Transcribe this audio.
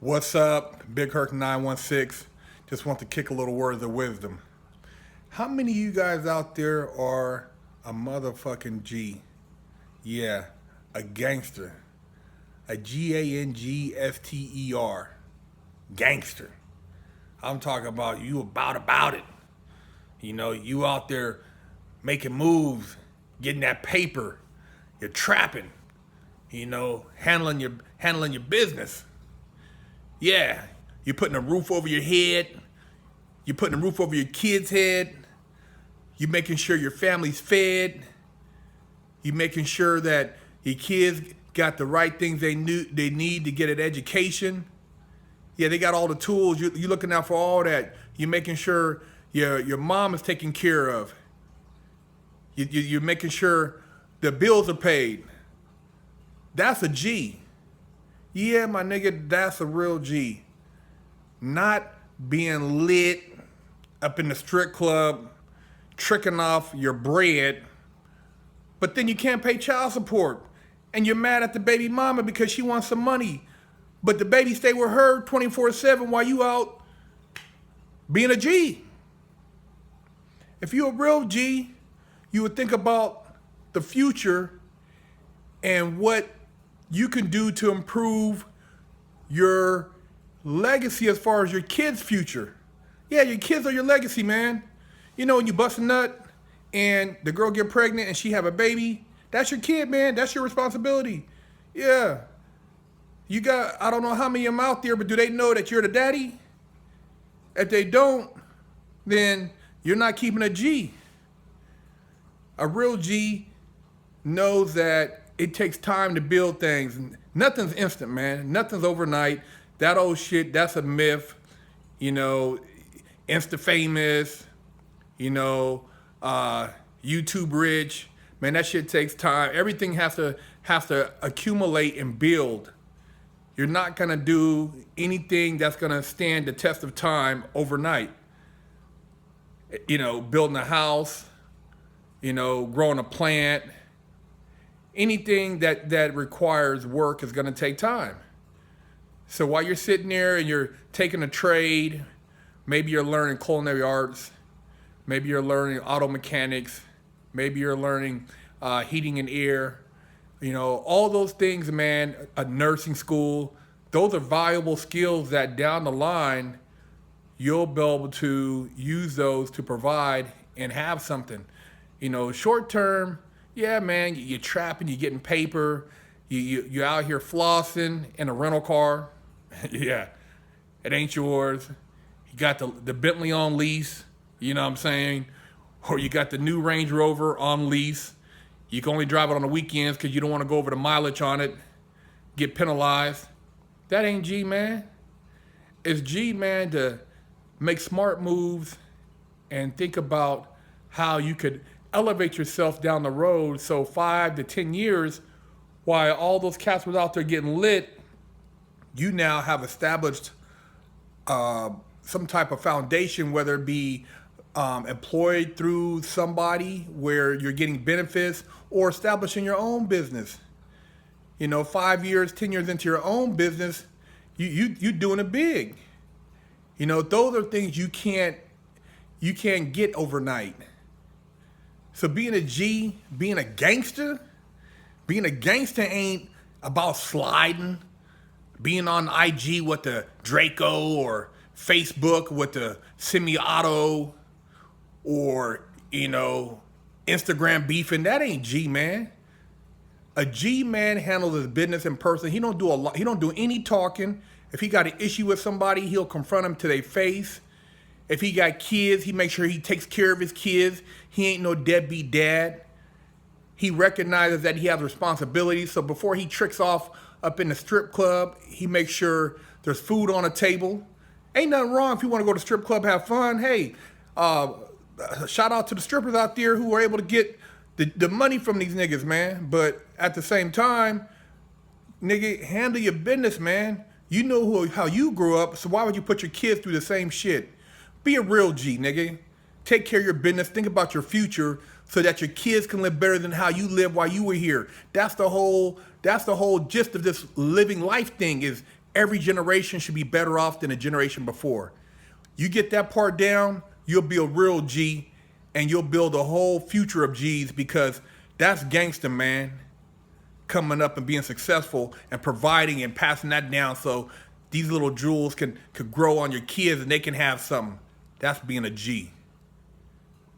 What's up? Big Herc 916. Just want to kick a little words of wisdom. How many of you guys out there are a motherfucking G? Yeah, a gangster. A Gangster. Gangster. I'm talking about you about it. You know, you out there making moves, getting that paper, you're trapping, you know, handling your business. Yeah, you're putting a roof over your head. You're putting a roof over your kid's head. You're making sure your family's fed. You're making sure that your kids got the right things they need to get an education. Yeah, they got all the tools. You're looking out for all that. You're making sure your mom is taken care of. You're making sure the bills are paid. That's a G. Yeah, my nigga, that's a real G. Not being lit up in the strip club, tricking off your bread, but then you can't pay child support. And you're mad at the baby mama because she wants some money. But the baby stay with her 24/7 while you out being a G. If you're a real G, you would think about the future and what you can do to improve your legacy as far as your kids' future. Yeah, your kids are your legacy, man. You know, when you bust a nut and the girl get pregnant and she have a baby, that's your kid, man. That's your responsibility. Yeah. You got, I don't know how many of them out there, but do they know that you're the daddy? If they don't, then you're not keeping a G. A real G knows that it takes time to build things. Nothing's instant, man. Nothing's overnight. That old shit, that's a myth. You know, Insta famous, you know, YouTube rich. Man, that shit takes time. Everything has to accumulate and build. You're not gonna do anything that's gonna stand the test of time overnight. You know, building a house, you know, growing a plant, anything that requires work is gonna take time. So while you're sitting there and you're taking a trade, maybe you're learning culinary arts, maybe you're learning auto mechanics, maybe you're learning heating and air, you know, all those things, man, a nursing school, those are valuable skills that down the line, you'll be able to use those to provide and have something. You know, short term, yeah, man, you're trapping, you're getting paper, you're out here flossing in a rental car. Yeah, it ain't yours. You got the Bentley on lease, you know what I'm saying? Or you got the new Range Rover on lease. You can only drive it on the weekends because you don't want to go over the mileage on it, get penalized. That ain't G, man. It's G, man, to make smart moves and think about how you could elevate yourself down the road so 5 to 10 years, while all those cats was out there getting lit, you now have established some type of foundation, whether it be employed through somebody where you're getting benefits or establishing your own business. You know, 5 years, 10 years into your own business, you doing it big. You know, those are things you can't get overnight. So being a G, being a gangster ain't about sliding, being on IG with the Draco or Facebook with the semi-auto or, you know, Instagram beefing. That ain't G, man. A G man handles his business in person. He don't do any talking. If he got an issue with somebody, he'll confront them to their face. If he got kids, he makes sure he takes care of his kids. He ain't no deadbeat dad. He recognizes that he has responsibilities. So before he tricks off up in the strip club, he makes sure there's food on the table. Ain't nothing wrong if you want to go to the strip club, have fun. Hey, shout out to the strippers out there who are able to get the money from these niggas, man. But at the same time, nigga, handle your business, man. You know how you grew up, so why would you put your kids through the same shit? Be a real G, nigga. Take care of your business. Think about your future so that your kids can live better than how you lived while you were here. That's the whole gist of this living life thing, is Every generation should be better off than the generation before. You get that part down, you'll be a real G, and you'll build a whole future of G's, because that's gangster, man. Coming up and being successful and providing and passing that down so these little jewels could grow on your kids and they can have something. That's being a G.